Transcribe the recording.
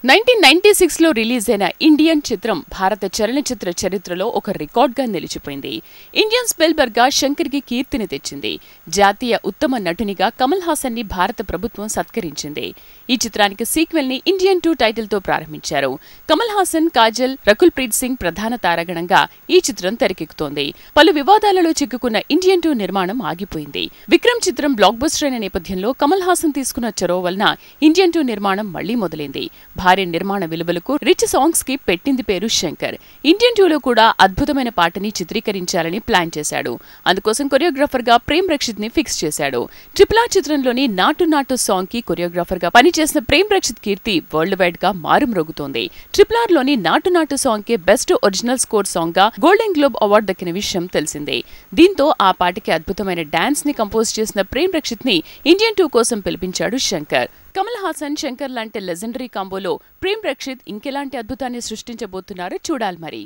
1996లో release అయిన Indian చిత్రం భారత చలనచిత్ర చరిత్రలో ఒక రికార్డ్గా నిలిచిపోయింది. ఇండియన్ స్పెల్బర్గ్గా శంకర్కి కీర్తిని తెచ్చింది. జాతీయ ఉత్తమ నటునిగా కమల్ హాసన్ని భారత ప్రభుత్వం సత్కరించింది. ఈ చిత్రానికి సీక్వెల్ ని ఇండియన్ 2 టైటిల్తో ప్రారంభించారు. కమల్ హాసన్, కాజల్, రకుల్ ప్రీత్ సింగ్ ప్రధాన తారాగణంగా ఈ చిత్రం తెరకెక్కుతోంది. పలు వివాదాలలో చిక్కుకున్న ఇండియన్ 2 నిర్మాణం ఆగిపోయింది. విక్రమ్ చిత్రం బ్లాక్ బస్టర్ అయిన నేపథ్యంలో కమల్ హాసన్ తీసుకున్న చొరవ వలన ఇండియన్ 2 నిర్మాణం మళ్లీ మొదలైంది. భారీ నిర్మాణ విలువలకు రిచ్ సాంగ్స్ కి పెట్టింది పేరు శంకర్. ఇండియన్ 2లో కూడా అద్భుతమైన పాటని చిత్రీకరించాలని ప్లాన్ చేశాడు. అందుకోసం కొరియోగ్రాఫర్ గా ప్రేమ్ రక్షిత్ ని ఫిక్స్ చేశాడు. RRR చిత్రంలోని నాటు నాటు సాంగ్ కి కొరియోగ్రాఫర్ గా పనిచేసిన ప్రేమ్ రక్షిత్ కీర్తి వరల్డ్ వైడ్ గా మారుమ్రోగుతోంది. RRR లోని నాటు నాటు సాంగ్ కి బెస్ట్ ఒరిజినల్ స్కోర్ సాంగ్ గా గోల్డెన్ గ్లోబ్ అవార్డు దక్కిన విషయం తెలిసిందే. దీంతో ఆ పాటకి అద్భుతమైన డాన్స్ ని కంపోజ్ చేసిన ప్రేమ్ రక్షిత్ ని ఇండియన్ 2 కోసం పిలిపించాడు శంకర్. కమల్ హాసన్, శంకర్ లాంటి లెజెండరీ కాంబోలో ప్రేమ్ రక్షిత్ ఇంకెలాంటి అద్భుతాన్ని సృష్టించబోతున్నారో చూడాలి మరి.